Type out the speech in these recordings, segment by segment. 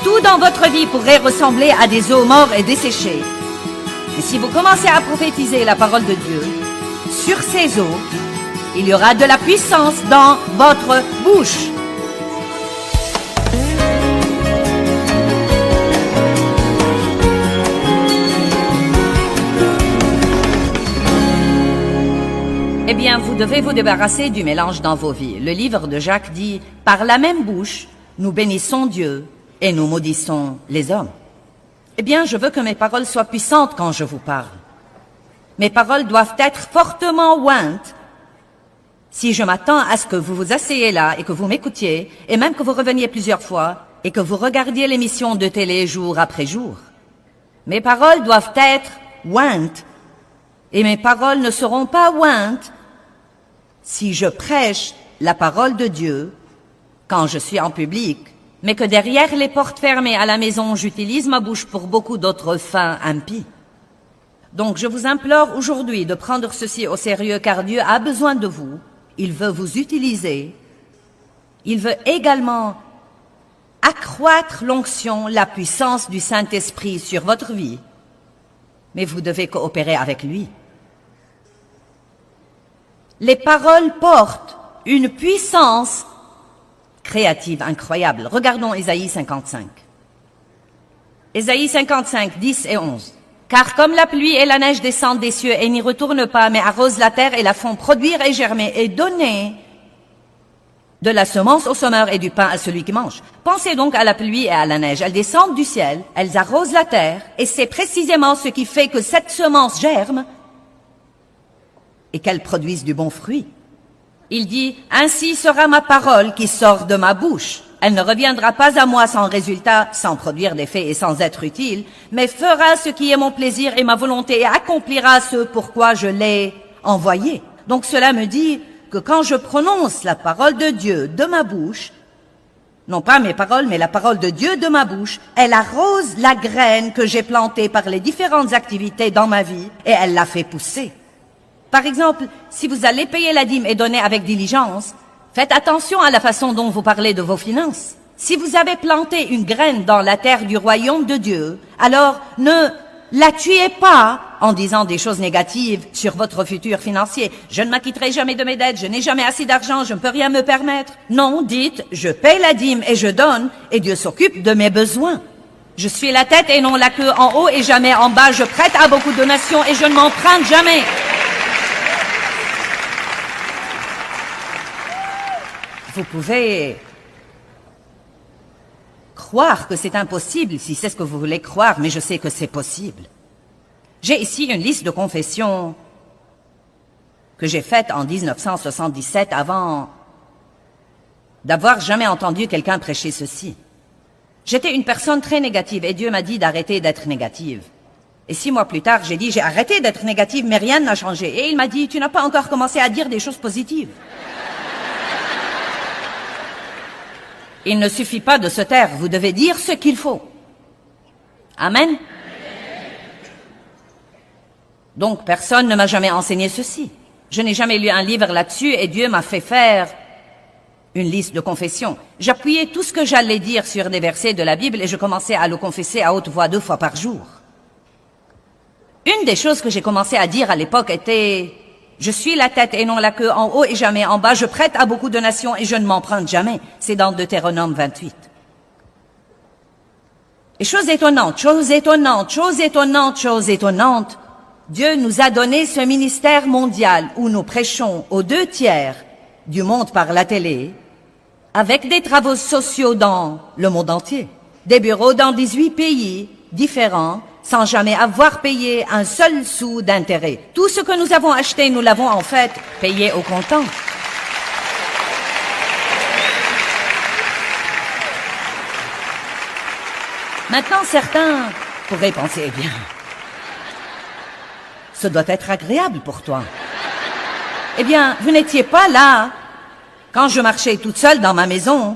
tout dans votre vie pourrait ressembler à des eaux mortes et desséchées. Et si vous commencez à prophétiser la parole de Dieu sur ces eaux, il y aura de la puissance dans votre bouche. Eh bien, vous devez vous débarrasser du mélange dans vos vies. Le livre de Jacques dit, « Par la même bouche, nous bénissons Dieu et nous maudissons les hommes. » Eh bien, je veux que mes paroles soient puissantes quand je vous parle. Mes paroles doivent être fortement ointes. Si je m'attends à ce que vous vous asseyez là et que vous m'écoutiez, et même que vous reveniez plusieurs fois, et que vous regardiez l'émission de télé jour après jour, mes paroles doivent être ointes. Et mes paroles ne seront pas ointes si je prêche la parole de Dieu quand je suis en public, mais que derrière les portes fermées à la maison, j'utilise ma bouche pour beaucoup d'autres fins impies. Donc je vous implore aujourd'hui de prendre ceci au sérieux, car Dieu a besoin de vous. Il veut vous utiliser. Il veut également accroître l'onction, la puissance du Saint-Esprit sur votre vie. Mais vous devez coopérer avec lui. Les paroles portent une puissance créative incroyable. Regardons Ésaïe 55. Ésaïe 55, 10 et 11. « Car comme la pluie et la neige descendent des cieux et n'y retournent pas, mais arrosent la terre et la font produire et germer et donner de la semence au semeur et du pain à celui qui mange. Pensez donc à la pluie et à la neige. Elles descendent du ciel, elles arrosent la terre, et c'est précisément ce qui fait que cette semence germe et qu'elle produise du bon fruit. Il dit, « Ainsi sera ma parole qui sort de ma bouche. Elle ne reviendra pas à moi sans résultat, sans produire d'effet et sans être utile, mais fera ce qui est mon plaisir et ma volonté et accomplira ce pourquoi je l'ai envoyée. » Donc cela me dit que quand je prononce la parole de Dieu de ma bouche, non pas mes paroles, mais la parole de Dieu de ma bouche, elle arrose la graine que j'ai plantée par les différentes activités dans ma vie et elle la fait pousser. Par exemple, si vous allez payer la dîme et donner avec diligence, faites attention à la façon dont vous parlez de vos finances. Si vous avez planté une graine dans la terre du royaume de Dieu, alors ne la tuez pas en disant des choses négatives sur votre futur financier. Je ne m'acquitterai jamais de mes dettes, je n'ai jamais assez d'argent, je ne peux rien me permettre. Non, dites, je paye la dîme et je donne, et Dieu s'occupe de mes besoins. Je suis la tête et non la queue, en haut et jamais en bas, je prête à beaucoup de nations et je ne m'emprunte jamais. Vous pouvez croire que c'est impossible si c'est ce que vous voulez croire, mais je sais que c'est possible. J'ai ici une liste de confessions que j'ai faites en 1977 avant d'avoir jamais entendu quelqu'un prêcher ceci. J'étais une personne très négative et Dieu m'a dit d'arrêter d'être négative. Et 6 mois plus tard, j'ai dit, j'ai arrêté d'être négative, mais rien n'a changé. Et il m'a dit, tu n'as pas encore commencé à dire des choses positives. Il ne suffit pas de se taire, vous devez dire ce qu'il faut. Amen. Donc, personne ne m'a jamais enseigné ceci. Je n'ai jamais lu un livre là-dessus et Dieu m'a fait faire une liste de confessions. J'appuyais tout ce que j'allais dire sur des versets de la Bible et je commençais à le confesser à haute voix 2 fois par jour. Une des choses que j'ai commencé à dire à l'époque était « Je suis la tête et non la queue, en haut et jamais en bas, je prête à beaucoup de nations et je ne m'emprunte jamais. » C'est dans Deutéronome 28. Et chose étonnante, chose étonnante, chose étonnante, chose étonnante, Dieu nous a donné ce ministère mondial où nous prêchons aux 2/3 du monde par la télé, avec des travaux sociaux dans le monde entier, des bureaux dans 18 pays différents, sans jamais avoir payé un seul sou d'intérêt. Tout ce que nous avons acheté, nous l'avons en fait payé au comptant. Maintenant, certains pourraient penser, eh bien, ce doit être agréable pour toi. Eh bien, vous n'étiez pas là quand je marchais toute seule dans ma maison,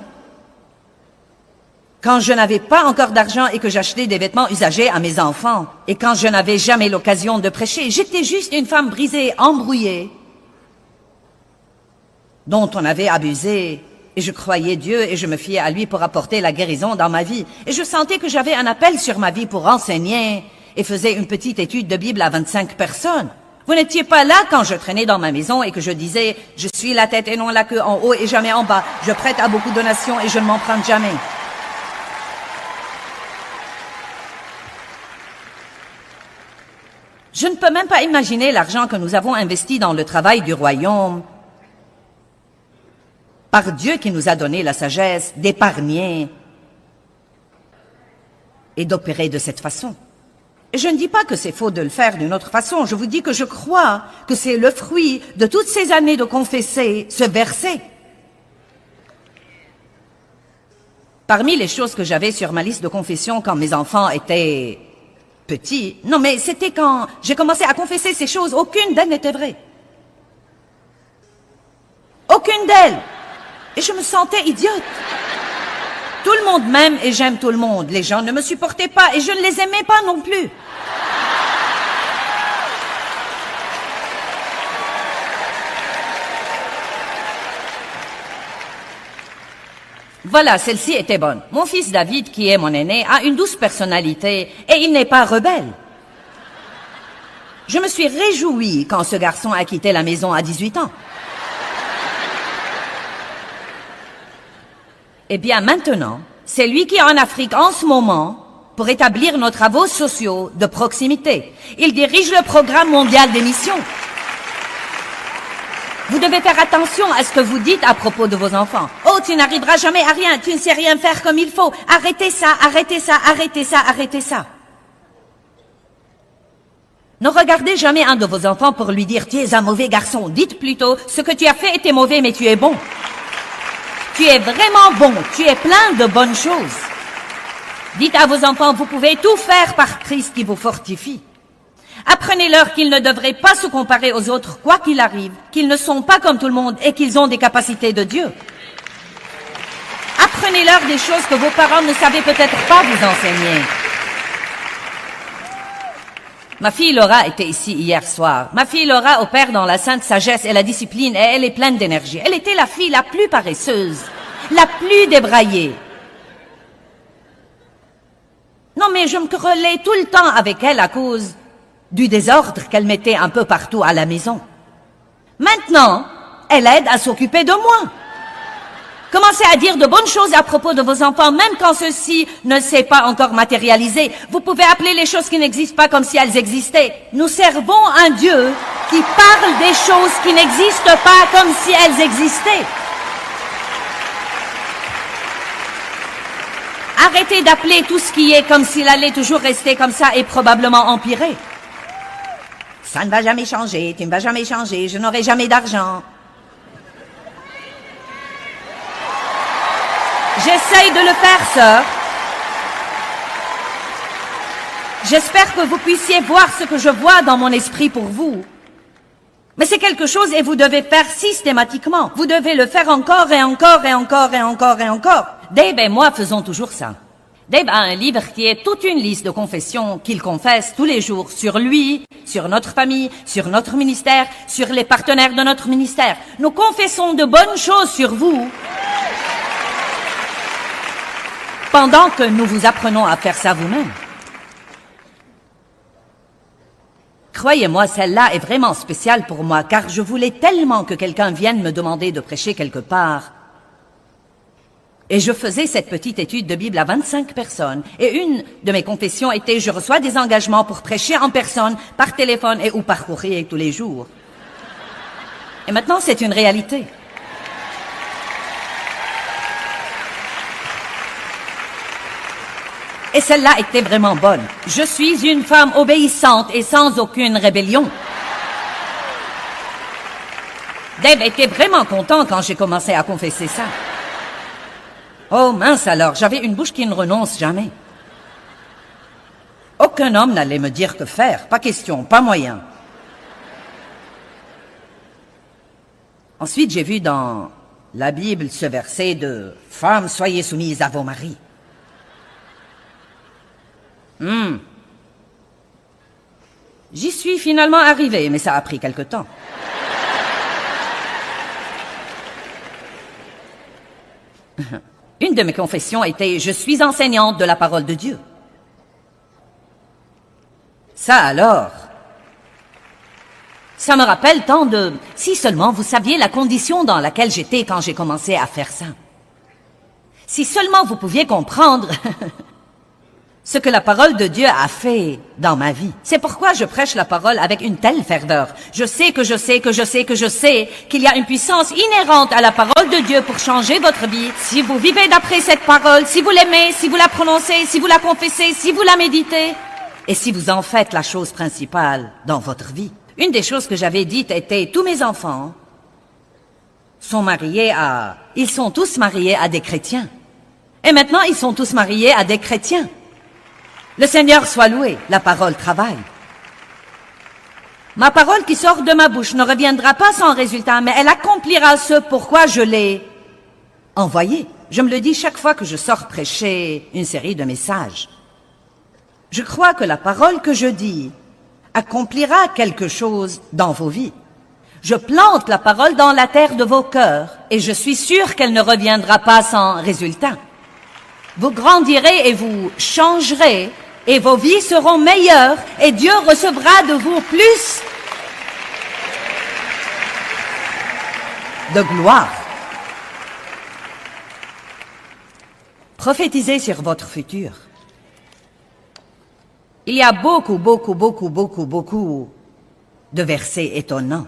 quand je n'avais pas encore d'argent et que j'achetais des vêtements usagés à mes enfants, et quand je n'avais jamais l'occasion de prêcher. J'étais juste une femme brisée, embrouillée, dont on avait abusé Et je croyais Dieu et je me fiais à lui pour apporter la guérison dans ma vie. Et je sentais que j'avais un appel sur ma vie pour enseigner et faisais une petite étude de Bible à 25 personnes. Vous n'étiez pas là quand je traînais dans ma maison et que je disais « Je suis la tête et non la queue, en haut et jamais en bas. Je prête à beaucoup de donations et je ne m'en prends jamais. » Je ne peux même pas imaginer l'argent que nous avons investi dans le travail du royaume. Par Dieu qui nous a donné la sagesse d'épargner et d'opérer de cette façon. Et je ne dis pas que c'est faux de le faire d'une autre façon. Je vous dis que je crois que c'est le fruit de toutes ces années de confesser ce verset. Parmi les choses que j'avais sur ma liste de confession quand mes enfants étaient petits, non mais c'était quand j'ai commencé à confesser ces choses, aucune d'elles n'était vraie. Aucune d'elles. Et je me sentais idiote. Tout le monde m'aime et j'aime tout le monde. Les gens ne me supportaient pas et je ne les aimais pas non plus. Voilà, celle-ci était bonne. Mon fils David, qui est mon aîné, a une douce personnalité et il n'est pas rebelle. Je me suis réjouie quand ce garçon a quitté la maison à 18 ans. Eh bien, maintenant, c'est lui qui est en Afrique en ce moment pour établir nos travaux sociaux de proximité. Il dirige le programme mondial des missions. Vous devez faire attention à ce que vous dites à propos de vos enfants. Oh, tu n'arriveras jamais à rien, tu ne sais rien faire comme il faut. Arrêtez ça, arrêtez ça, arrêtez ça, arrêtez ça. Ne regardez jamais un de vos enfants pour lui dire « Tu es un mauvais garçon ». Dites plutôt « Ce que tu as fait était mauvais, mais tu es bon ». Tu es vraiment bon, tu es plein de bonnes choses. Dites à vos enfants, vous pouvez tout faire par Christ qui vous fortifie. Apprenez-leur qu'ils ne devraient pas se comparer aux autres, quoi qu'il arrive, qu'ils ne sont pas comme tout le monde et qu'ils ont des capacités de Dieu. Apprenez-leur des choses que vos parents ne savaient peut-être pas vous enseigner. Ma fille Laura était ici hier soir. Ma fille Laura opère dans la sainte sagesse et la discipline et elle est pleine d'énergie. Elle était la fille la plus paresseuse, la plus débraillée. Non mais je me querellais tout le temps avec elle à cause du désordre qu'elle mettait un peu partout à la maison. Maintenant, elle aide à s'occuper de moi. Commencez à dire de bonnes choses à propos de vos enfants, même quand ceci ne s'est pas encore matérialisé. Vous pouvez appeler les choses qui n'existent pas comme si elles existaient. Nous servons un Dieu qui parle des choses qui n'existent pas comme si elles existaient. Arrêtez d'appeler tout ce qui est comme s'il allait toujours rester comme ça et probablement empirer. Ça ne va jamais changer, tu ne vas jamais changer, je n'aurai jamais d'argent. J'essaye de le faire, sœur. J'espère que vous puissiez voir ce que je vois dans mon esprit pour vous. Mais c'est quelque chose et vous devez faire systématiquement. Vous devez le faire encore et encore et encore et encore et encore. Dave et moi faisons toujours ça. Dave a un livre qui est toute une liste de confessions qu'il confesse tous les jours sur lui, sur notre famille, sur notre ministère, sur les partenaires de notre ministère. Nous confessons de bonnes choses sur vous pendant que nous vous apprenons à faire ça vous-même. Croyez-moi, celle-là est vraiment spéciale pour moi, car je voulais tellement que quelqu'un vienne me demander de prêcher quelque part. Et je faisais cette petite étude de Bible à 25 personnes. Et une de mes confessions était « Je reçois des engagements pour prêcher en personne, par téléphone et ou par courrier tous les jours. » Et maintenant, c'est une réalité. Et celle-là était vraiment bonne. Je suis une femme obéissante et sans aucune rébellion. Dave était vraiment content quand j'ai commencé à confesser ça. Oh mince alors, j'avais une bouche qui ne renonce jamais. Aucun homme n'allait me dire que faire, pas question, pas moyen. Ensuite, j'ai vu dans la Bible ce verset de « Femmes, soyez soumises à vos maris ». J'y suis finalement arrivée, mais ça a pris quelque temps. Une de mes confessions était « Je suis enseignante de la parole de Dieu ». Ça alors, ça me rappelle tant de... Si seulement vous saviez la condition dans laquelle j'étais quand j'ai commencé à faire ça. Si seulement vous pouviez comprendre ce que la parole de Dieu a fait dans ma vie. C'est pourquoi je prêche la parole avec une telle ferveur. Je sais qu'il y a une puissance inhérente à la parole de Dieu pour changer votre vie. Si vous vivez d'après cette parole, si vous l'aimez, si vous la prononcez, si vous la confessez, si vous la méditez, et si vous en faites la chose principale dans votre vie. Une des choses que j'avais dites était, tous mes enfants ils sont tous mariés à des chrétiens. Et maintenant, ils sont tous mariés à des chrétiens. Le Seigneur soit loué, la parole travaille. Ma parole qui sort de ma bouche ne reviendra pas sans résultat, mais elle accomplira ce pourquoi je l'ai envoyée. Je me le dis chaque fois que je sors prêcher une série de messages. Je crois que la parole que je dis accomplira quelque chose dans vos vies. Je plante la parole dans la terre de vos cœurs et je suis sûre qu'elle ne reviendra pas sans résultat. Vous grandirez et vous changerez et vos vies seront meilleures et Dieu recevra de vous plus de gloire. Prophétisez sur votre futur. Il y a beaucoup de versets étonnants.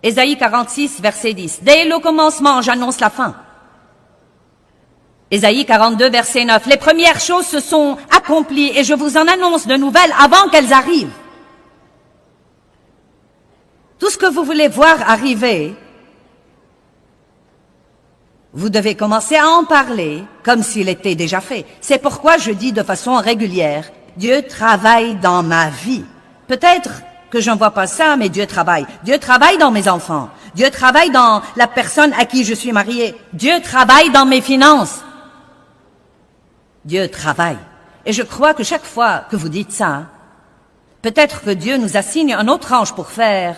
Ésaïe 46, verset 10. Dès le commencement, j'annonce la fin. Ésaïe 42, verset 9. Les premières choses se sont accomplies et je vous en annonce de nouvelles avant qu'elles arrivent. Tout ce que vous voulez voir arriver, vous devez commencer à en parler comme s'il était déjà fait. C'est pourquoi je dis de façon régulière, Dieu travaille dans ma vie. Peut-être que je ne vois pas ça, mais Dieu travaille. Dieu travaille dans mes enfants. Dieu travaille dans la personne à qui je suis mariée. Dieu travaille dans mes finances. Dieu travaille. Et je crois que chaque fois que vous dites ça, peut-être que Dieu nous assigne un autre ange pour faire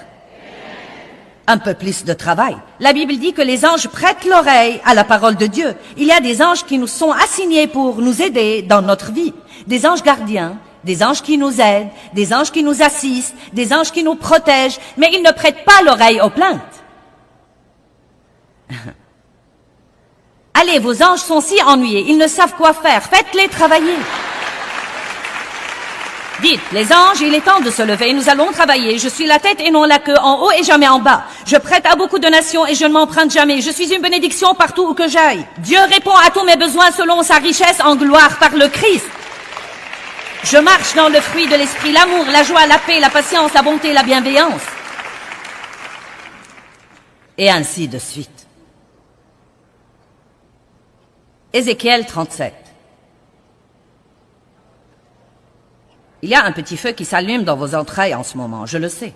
un peu plus de travail. La Bible dit que les anges prêtent l'oreille à la parole de Dieu. Il y a des anges qui nous sont assignés pour nous aider dans notre vie. Des anges gardiens, des anges qui nous aident, des anges qui nous assistent, des anges qui nous protègent, mais ils ne prêtent pas l'oreille aux plaintes. Allez, vos anges sont si ennuyés, ils ne savent quoi faire, faites-les travailler. Dites, les anges, il est temps de se lever, nous allons travailler. Je suis la tête et non la queue, en haut et jamais en bas. Je prête à beaucoup de nations et je ne m'emprunte jamais. Je suis une bénédiction partout où que j'aille. Dieu répond à tous mes besoins selon sa richesse en gloire par le Christ. Je marche dans le fruit de l'esprit, l'amour, la joie, la paix, la patience, la bonté, la bienveillance. Et ainsi de suite. Ézéchiel 37. Il y a un petit feu qui s'allume dans vos entrailles en ce moment, je le sais.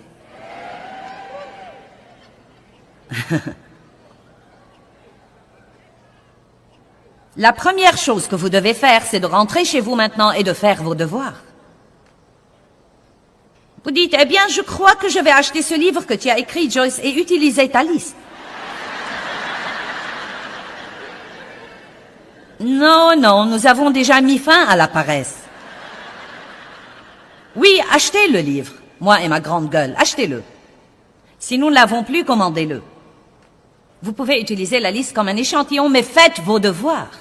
La première chose que vous devez faire, c'est de rentrer chez vous maintenant et de faire vos devoirs. Vous dites, eh bien, je crois que je vais acheter ce livre que tu as écrit, Joyce, et utiliser ta liste. Non, non, nous avons déjà mis fin à la paresse. Oui, achetez le livre, moi et ma grande gueule, achetez-le. Si nous ne l'avons plus, commandez-le. Vous pouvez utiliser la liste comme un échantillon, mais faites vos devoirs.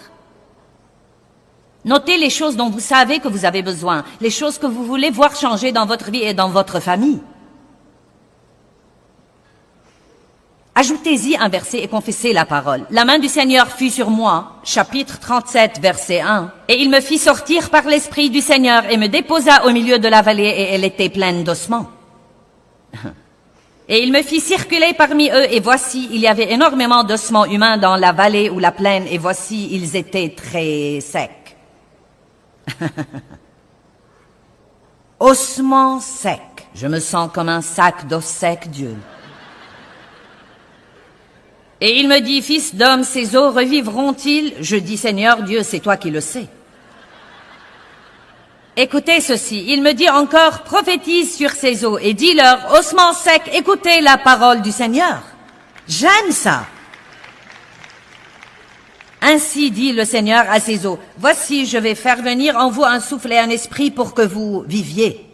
Notez les choses dont vous savez que vous avez besoin, les choses que vous voulez voir changer dans votre vie et dans votre famille. Ajoutez-y un verset et confessez la parole. La main du Seigneur fut sur moi, chapitre 37, verset 1. Et il me fit sortir par l'Esprit du Seigneur et me déposa au milieu de la vallée et elle était pleine d'ossements. Et il me fit circuler parmi eux et voici, il y avait énormément d'ossements humains dans la vallée ou la plaine et voici, ils étaient très secs. Ossements secs. Je me sens comme un sac d'os secs, Dieu. Et il me dit, fils d'homme, ces os revivront-ils? Je dis, Seigneur Dieu, c'est toi qui le sais. Écoutez ceci, il me dit encore, prophétise sur ces eaux et dis-leur, ossements secs, écoutez la parole du Seigneur. J'aime ça. Ainsi dit le Seigneur à ses eaux, voici, je vais faire venir en vous un souffle et un esprit pour que vous viviez.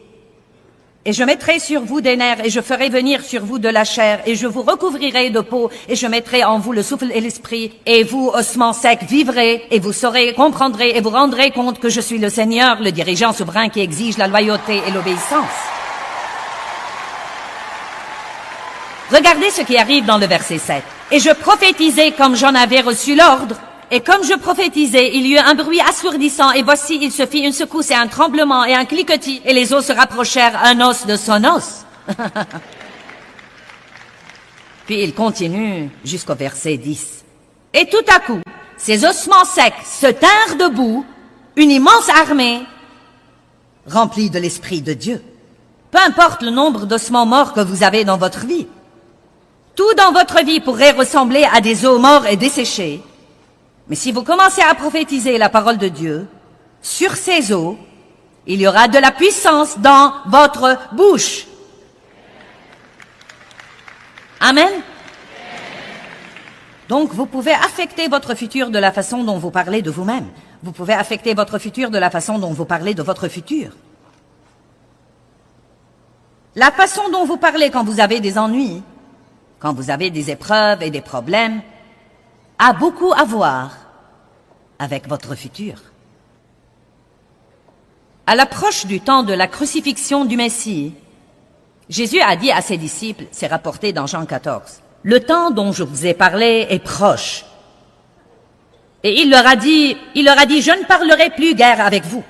Et je mettrai sur vous des nerfs, et je ferai venir sur vous de la chair, et je vous recouvrirai de peau, et je mettrai en vous le souffle et l'esprit, et vous, ossements secs, vivrez, et vous saurez, comprendrez, et vous rendrez compte que je suis le Seigneur, le dirigeant souverain qui exige la loyauté et l'obéissance. Regardez ce qui arrive dans le verset 7. Et je prophétisai comme j'en avais reçu l'ordre, et comme je prophétisais, il y eut un bruit assourdissant, et voici, il se fit une secousse et un tremblement et un cliquetis, et les os se rapprochèrent un os de son os. Puis il continue jusqu'au verset 10. Et tout à coup, ces ossements secs se tinrent debout, une immense armée, remplie de l'Esprit de Dieu. Peu importe le nombre d'ossements morts que vous avez dans votre vie, tout dans votre vie pourrait ressembler à des os morts et desséchés. Mais si vous commencez à prophétiser la parole de Dieu, sur ces os, il y aura de la puissance dans votre bouche. Amen. Donc, vous pouvez affecter votre futur de la façon dont vous parlez de vous-même. Vous pouvez affecter votre futur de la façon dont vous parlez de votre futur. La façon dont vous parlez quand vous avez des ennuis, quand vous avez des épreuves et des problèmes, a beaucoup à voir avec votre futur. À l'approche du temps de la crucifixion du Messie, Jésus a dit à ses disciples, c'est rapporté dans Jean 14, « Le temps dont je vous ai parlé est proche. » Et il leur a dit, « Je ne parlerai plus guère avec vous. »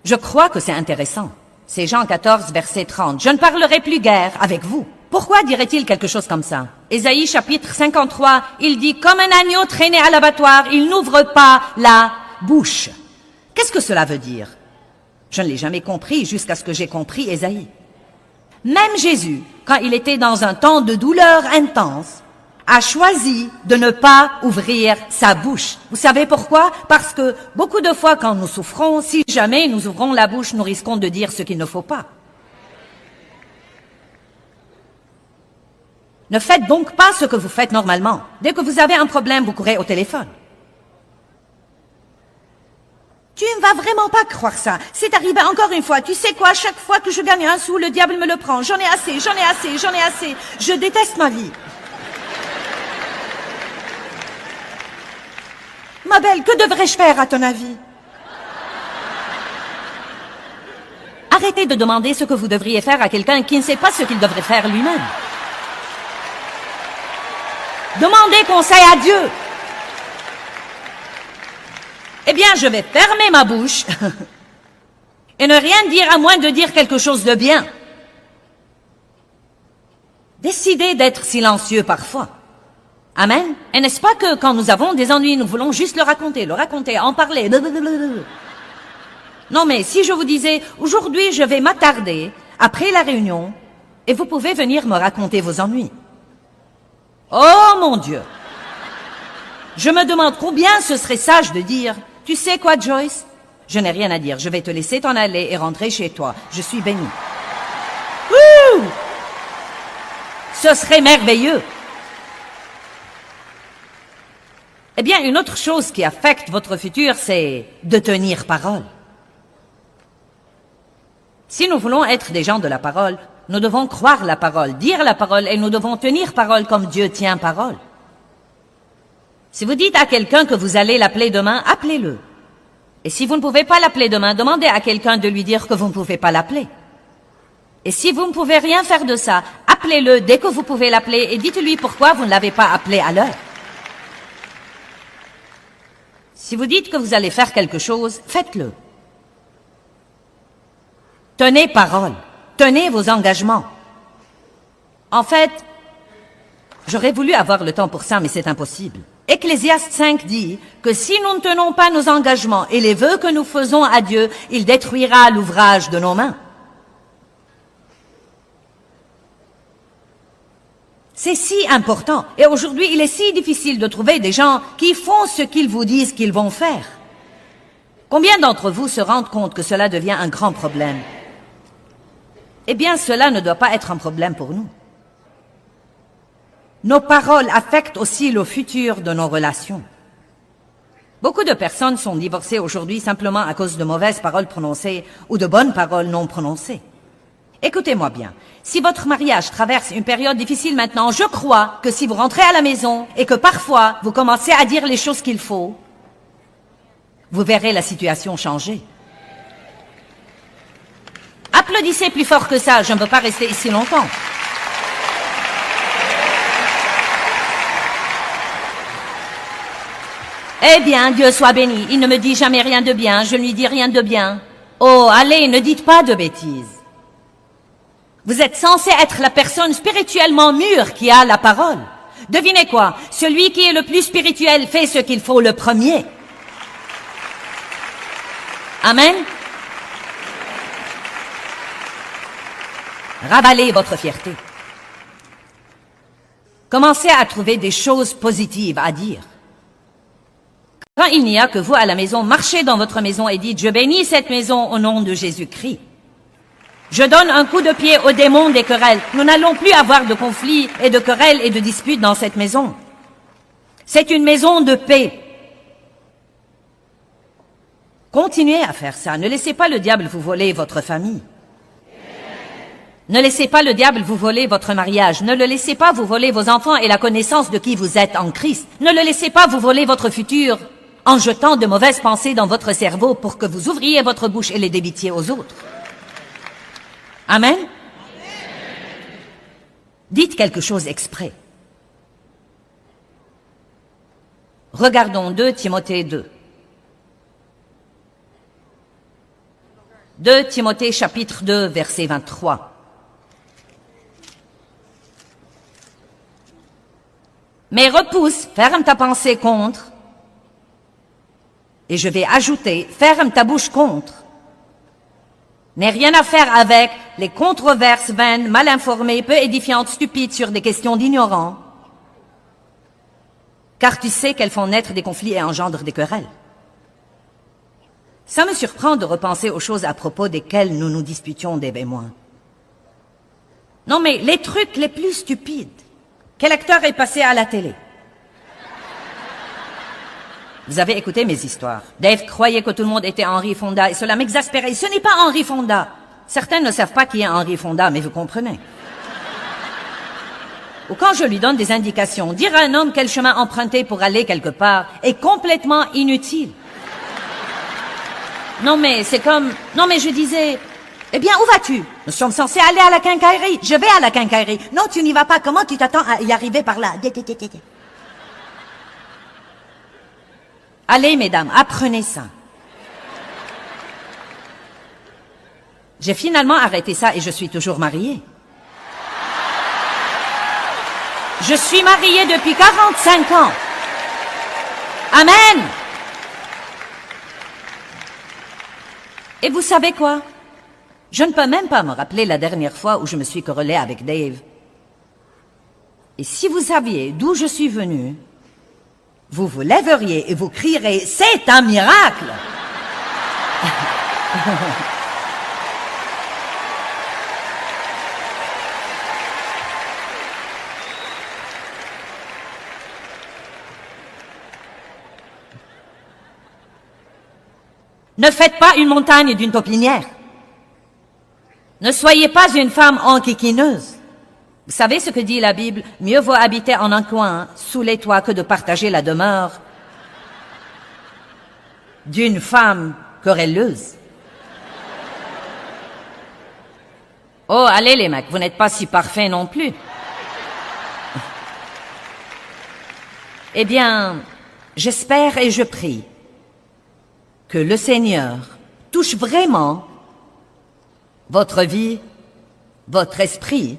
Je crois que c'est intéressant. C'est Jean 14, verset 30. « Je ne parlerai plus guère avec vous. » Pourquoi dirait-il quelque chose comme ça? Ésaïe chapitre 53, il dit « Comme un agneau traîné à l'abattoir, il n'ouvre pas la bouche. » Qu'est-ce que cela veut dire? Je ne l'ai jamais compris jusqu'à ce que j'ai compris Ésaïe. Même Jésus, quand il était dans un temps de douleur intense, a choisi de ne pas ouvrir sa bouche. Vous savez pourquoi? Parce que beaucoup de fois quand nous souffrons, si jamais nous ouvrons la bouche, nous risquons de dire ce qu'il ne faut pas. Ne faites donc pas ce que vous faites normalement. Dès que vous avez un problème, vous courez au téléphone. Tu ne vas vraiment pas croire ça. C'est arrivé encore une fois. Tu sais quoi? Chaque fois que je gagne un sou, le diable me le prend. J'en ai assez, j'en ai assez, j'en ai assez. Je déteste ma vie. Ma belle, que devrais-je faire à ton avis? Arrêtez de demander ce que vous devriez faire à quelqu'un qui ne sait pas ce qu'il devrait faire lui-même. Demandez conseil à Dieu. Eh bien, je vais fermer ma bouche et ne rien dire à moins de dire quelque chose de bien. Décidez d'être silencieux parfois. Amen. Et n'est-ce pas que quand nous avons des ennuis, nous voulons juste le raconter, en parler. Non, mais si je vous disais, aujourd'hui, je vais m'attarder après la réunion et vous pouvez venir me raconter vos ennuis. Oh mon Dieu! Je me demande combien ce serait sage de dire, tu sais quoi Joyce? Je n'ai rien à dire, je vais te laisser t'en aller et rentrer chez toi. Je suis bénie. Ouh! Ce serait merveilleux. Eh bien, une autre chose qui affecte votre futur, c'est de tenir parole. Si nous voulons être des gens de la parole, nous devons croire la parole, dire la parole, et nous devons tenir parole comme Dieu tient parole. Si vous dites à quelqu'un que vous allez l'appeler demain, appelez-le. Et si vous ne pouvez pas l'appeler demain, demandez à quelqu'un de lui dire que vous ne pouvez pas l'appeler. Et si vous ne pouvez rien faire de ça, appelez-le dès que vous pouvez l'appeler et dites-lui pourquoi vous ne l'avez pas appelé à l'heure. Si vous dites que vous allez faire quelque chose, faites-le. Tenez parole. Tenez vos engagements. En fait, j'aurais voulu avoir le temps pour ça, mais c'est impossible. Ecclésiaste 5 dit que si nous ne tenons pas nos engagements et les vœux que nous faisons à Dieu, il détruira l'ouvrage de nos mains. C'est si important. Et aujourd'hui, il est si difficile de trouver des gens qui font ce qu'ils vous disent qu'ils vont faire. Combien d'entre vous se rendent compte que cela devient un grand problème? Eh bien, cela ne doit pas être un problème pour nous. Nos paroles affectent aussi le futur de nos relations. Beaucoup de personnes sont divorcées aujourd'hui simplement à cause de mauvaises paroles prononcées ou de bonnes paroles non prononcées. Écoutez-moi bien, si votre mariage traverse une période difficile maintenant, je crois que si vous rentrez à la maison et que parfois vous commencez à dire les choses qu'il faut, vous verrez la situation changer. Applaudissez plus fort que ça, je ne veux pas rester ici longtemps. Eh bien, Dieu soit béni, il ne me dit jamais rien de bien, je ne lui dis rien de bien. Oh, allez, ne dites pas de bêtises. Vous êtes censé être la personne spirituellement mûre qui a la parole. Devinez quoi? Celui qui est le plus spirituel fait ce qu'il faut le premier. Amen. Ravalez votre fierté. Commencez à trouver des choses positives à dire. Quand il n'y a que vous à la maison, marchez dans votre maison et dites « Je bénis cette maison au nom de Jésus-Christ ». Je donne un coup de pied aux démons des querelles. Nous n'allons plus avoir de conflits et de querelles et de disputes dans cette maison. C'est une maison de paix. Continuez à faire ça. Ne laissez pas le diable vous voler votre famille. Ne laissez pas le diable vous voler votre mariage. Ne le laissez pas vous voler vos enfants et la connaissance de qui vous êtes en Christ. Ne le laissez pas vous voler votre futur en jetant de mauvaises pensées dans votre cerveau pour que vous ouvriez votre bouche et les débitiez aux autres. Amen. Dites quelque chose exprès. Regardons 2 Timothée 2. 2 Timothée chapitre 2, verset 23. Mais repousse, ferme ta pensée contre, et je vais ajouter, ferme ta bouche contre. N'aie rien à faire avec les controverses vaines, mal informées, peu édifiantes, stupides sur des questions d'ignorants, car tu sais qu'elles font naître des conflits et engendrent des querelles. Ça me surprend de repenser aux choses à propos desquelles nous nous disputions, Dave et moi. Non mais les trucs les plus stupides. Quel acteur est passé à la télé? Vous avez écouté mes histoires. Dave croyait que tout le monde était Henry Fonda et cela m'exaspérait. Ce n'est pas Henry Fonda. Certains ne savent pas qui est Henry Fonda, mais vous comprenez. Ou quand je lui donne des indications, dire à un homme quel chemin emprunter pour aller quelque part est complètement inutile. Non mais c'est comme... Non mais je disais... Eh bien, où vas-tu? Nous sommes censés aller à la quincaillerie. Je vais à la quincaillerie. Non, tu n'y vas pas. Comment tu t'attends à y arriver par là? Allez, mesdames, apprenez ça. J'ai finalement arrêté ça et je suis toujours mariée. Je suis mariée depuis 45 ans. Amen. Et vous savez quoi? Je ne peux même pas me rappeler la dernière fois où je me suis querellée avec Dave. Et si vous saviez d'où je suis venue, vous vous lèveriez et vous crierez « C'est un miracle !» Ne faites pas une montagne d'une taupinière. Ne soyez pas une femme enquiquineuse. Vous savez ce que dit la Bible? Mieux vaut habiter en un coin, sous les toits, que de partager la demeure d'une femme querelleuse. Oh, allez les mecs, vous n'êtes pas si parfaits non plus. Eh bien, j'espère et je prie que le Seigneur touche vraiment votre vie, votre esprit,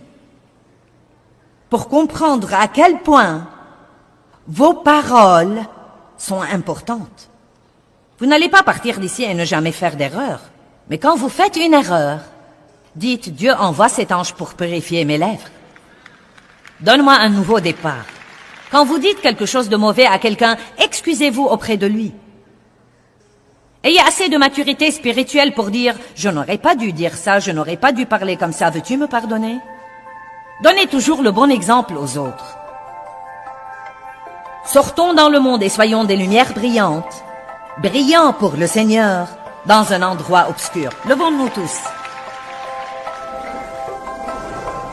pour comprendre à quel point vos paroles sont importantes. Vous n'allez pas partir d'ici et ne jamais faire d'erreur. Mais quand vous faites une erreur, dites « Dieu envoie cet ange pour purifier mes lèvres. Donne-moi un nouveau départ. » Quand vous dites quelque chose de mauvais à quelqu'un, excusez-vous auprès de lui. Ayez assez de maturité spirituelle pour dire « Je n'aurais pas dû dire ça, je n'aurais pas dû parler comme ça, veux-tu me pardonner ?» Donnez toujours le bon exemple aux autres. Sortons dans le monde et soyons des lumières brillantes brillant pour le Seigneur, dans un endroit obscur. Levons-nous tous.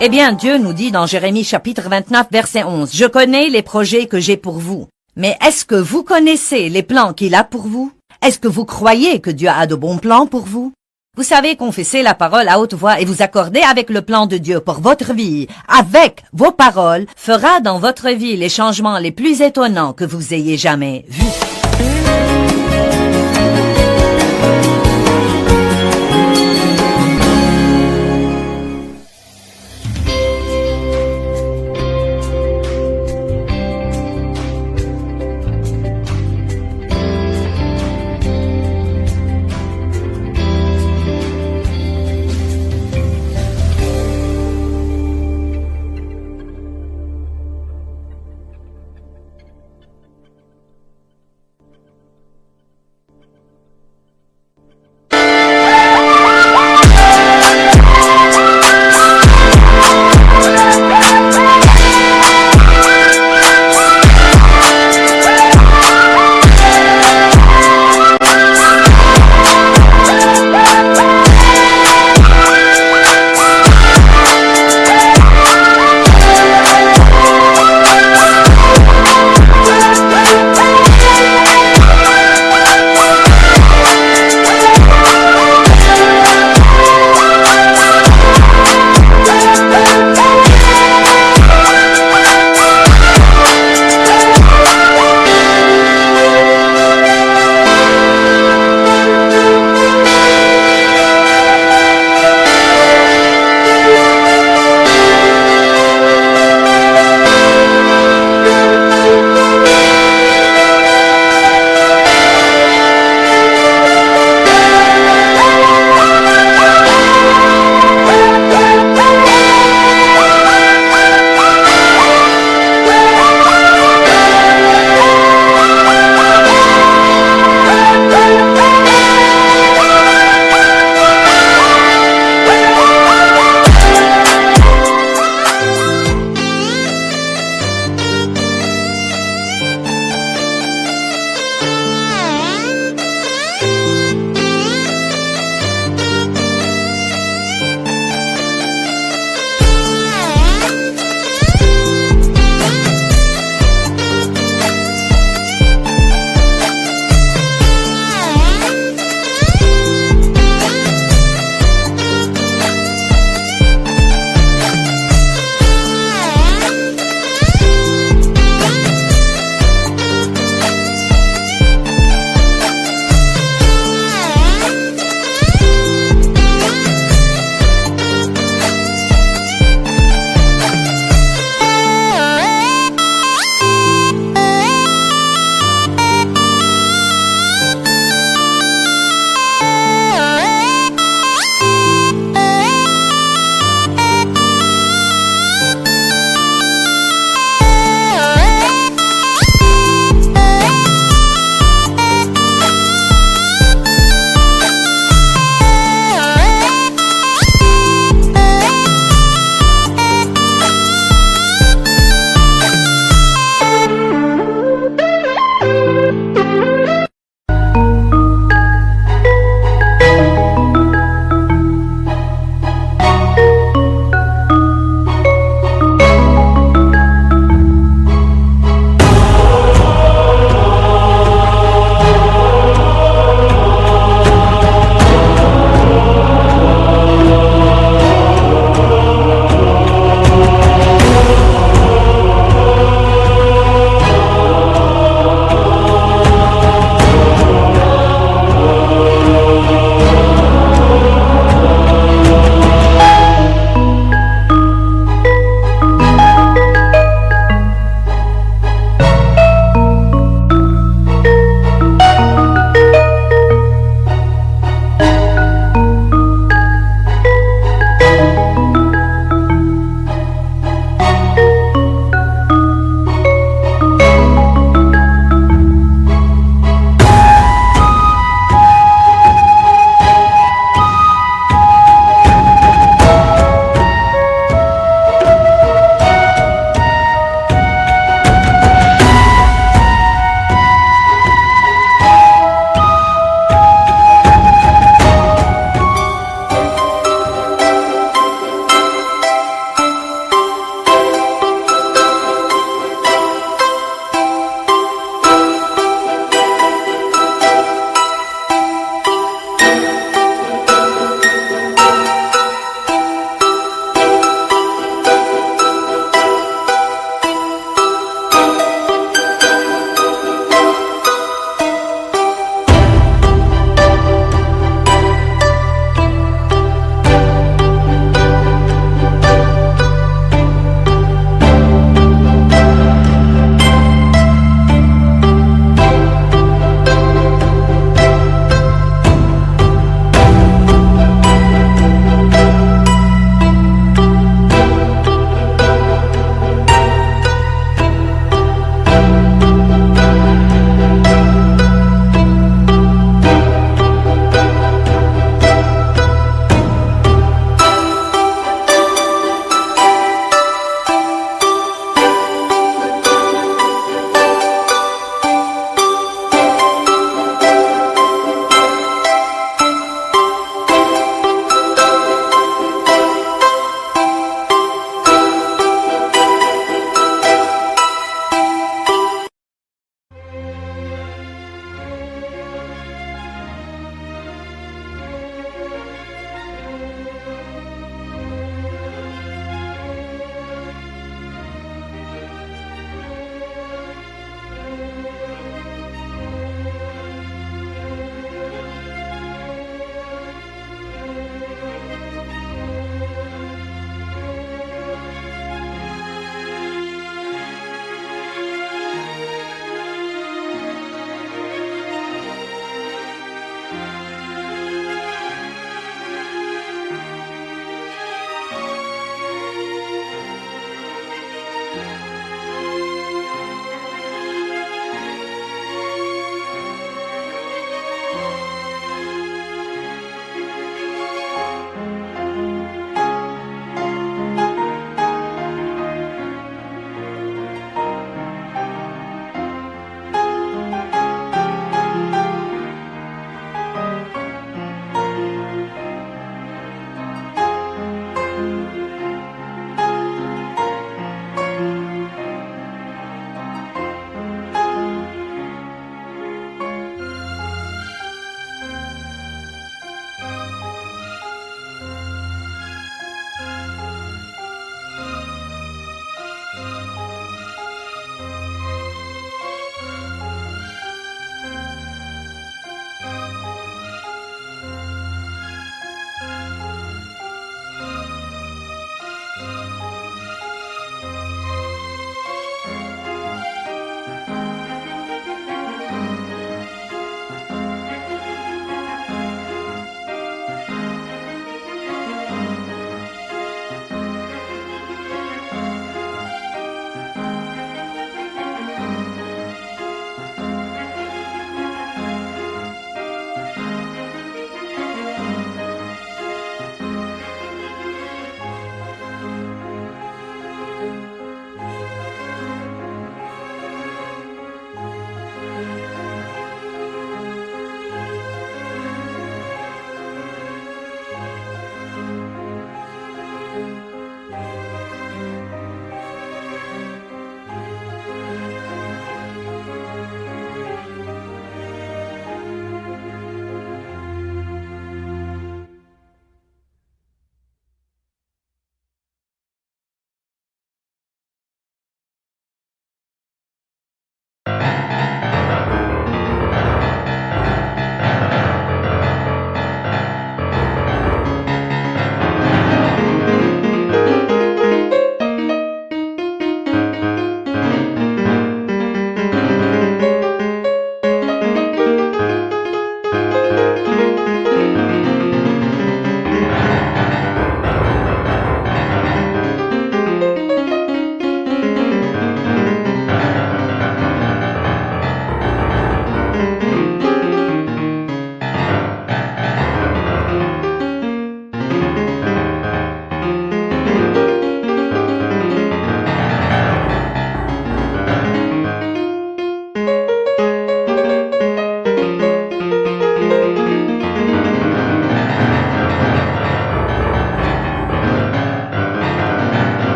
Eh bien, Dieu nous dit dans Jérémie chapitre 29, verset 11, « Je connais les projets que j'ai pour vous. » Mais est-ce que vous connaissez les plans qu'il a pour vous? Est-ce que vous croyez que Dieu a de bons plans pour vous? Vous savez confesser la parole à haute voix et vous accorder avec le plan de Dieu pour votre vie, avec vos paroles, fera dans votre vie les changements les plus étonnants que vous ayez jamais vus.